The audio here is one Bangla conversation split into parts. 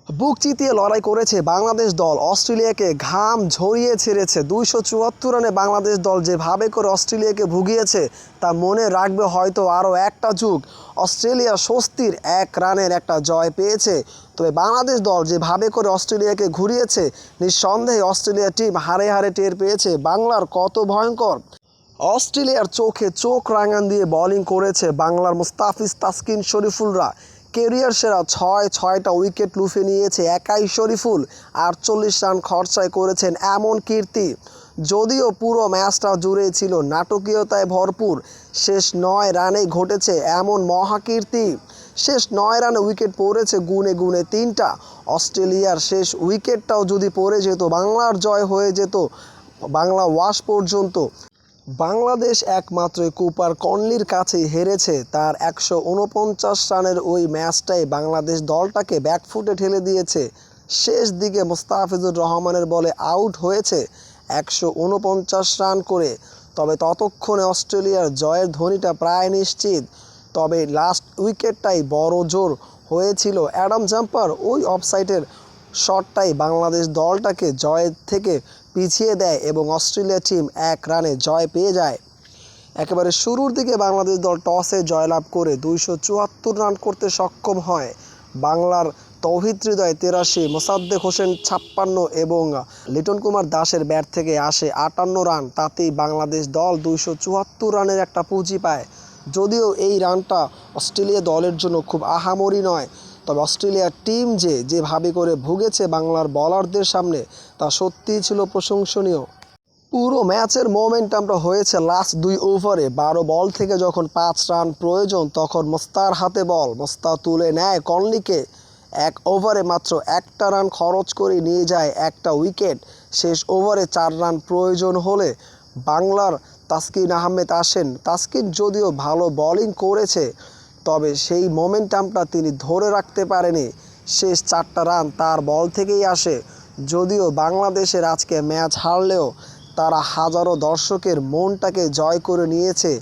বুক চিতিয়ে লড়াই করেছে বাংলাদেশ দল। অস্ট্রেলিয়াকে ঘাম ঝরিয়ে ছেড়েছে। 274 রানে বাংলাদেশ দল যেভাবে করে অস্ট্রেলিয়াকে ভুগিয়েছে তা মনে রাখবে হয়তো আরও একটা যুগ। অস্ট্রেলিয়া স্বস্তির 1 রানের একটা জয় পেয়েছে। তবে বাংলাদেশ দল যেভাবে করে অস্ট্রেলিয়াকে ঘুরিয়েছে, নিঃসন্দেহে অস্ট্রেলিয়া টিম হারে হারে টের পেয়েছে বাংলার কত ভয়ঙ্কর। অস্ট্রেলিয়ার চোখে চোখ রাঙান দিয়ে বোলিং করেছে বাংলার মুস্তাফিজ, তাসকিন, শরীফুলরা। কেরিয়ার সেরা ছয়টা উইকেট লুফে নিয়েছে একাই শরীফুল। 48 রান খরচায় করেছেন এমন কীর্তি। যদিও পুরো ম্যাচটা জুড়েই ছিল নাটকীয়তায় ভরপুর, শেষ 9 রানেই ঘটেছে এমন মহাকীর্তি। শেষ 9 রানে উইকেট পড়েছে গুনে গুনে 3টা। অস্ট্রেলিয়ার শেষ উইকেটটাও যদি পড়ে যেত, বাংলার জয় হয়ে যেত বাংলা ওয়াশ পর্যন্ত। বাংলাদেশ একমাত্র কুপার কনলির কাছেই হেরেছে। তার 149 রানের ওই ম্যাচটাই বাংলাদেশ দলটাকে ব্যাকফুটে ঠেলে দিয়েছে। শেষ দিকে মুস্তাফিজুর রহমানের বলে আউট হয়েছে 149 রান করে। তবে ততক্ষণে অস্ট্রেলিয়ার জয়ের ধ্বনিটা প্রায় নিশ্চিত। তবে লাস্ট উইকেটটাই বড় জোর হয়েছিল অ্যাডাম জাম্পার। ওই অফসাইডের শটটাই বাংলাদেশ দলটাকে জয়ের থেকে পিছিয়ে দেয় এবং অস্ট্রেলিয়া টিম 1 রানে জয় পেয়ে যায়। একেবারে শুরুর দিকে বাংলাদেশ দল টসে জয়লাভ করে 274 রান করতে সক্ষম হয়। বাংলার তৌহিদ হৃদয় 83, মোসাদ্দেক হোসেন 56 এবং লিটন কুমার দাসের ব্যাট থেকে আসে 58 রান। তাতেই বাংলাদেশ দল 274 রানের একটা পুঁজি পায়। যদিও এই রানটা অস্ট্রেলিয়া দলের জন্য খুব আহামরি নয়, তবে অস্ট্রেলিয়ার টিম যেভাবে করে ভুগেছে বাংলার বোলারদের সামনে তা সত্যিই ছিল প্রশংসনীয়। পুরো ম্যাচের মোমেন্টামটা হয়েছে লাস্ট 2 ওভারে। 12 বল থেকে যখন 5 রান প্রয়োজন, তখন মোস্তার হাতে বল। মোস্তা তুলে নেয় কনলিকে। 1 ওভারে মাত্র 1টা রান খরচ করে নিয়ে যায় একটা উইকেট। শেষ ওভারে 4 রান প্রয়োজন হলে বাংলার তাসকিন আহমেদ আসেন। তাসকিন যদিও ভালো বোলিং করেছে, তবে সেই মোমেন্টামটা তিনি ধরে রাখতে পারেনি। শেষ 4টা রান তার বল থেকেই আসে। যদিও বাংলাদেশের আজকে ম্যাচ হারলেও তারা হাজারো দর্শকের মনটাকে জয় করে নিয়েছে।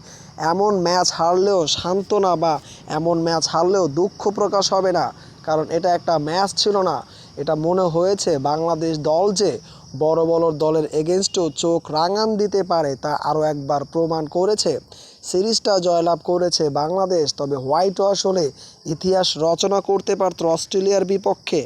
এমন ম্যাচ হারলেও সান্ত্বনা বা এমন ম্যাচ হারলেও দুঃখ প্রকাশ হবে না, কারণ এটা একটা ম্যাচ ছিল না। এটা মনে হয়েছে বাংলাদেশ দল যে বড় বড় দলের এগেনস্টেও চোখ রাঙান দিতে পারে তা আরও একবার প্রমাণ করেছে। সিরিজটা জয়লাভ করেছে বাংলাদেশ, তবে হোয়াইট ওয়াশ হলে ইতিহাস রচনা করতে পারত অস্ট্রেলিয়ার বিপক্ষে।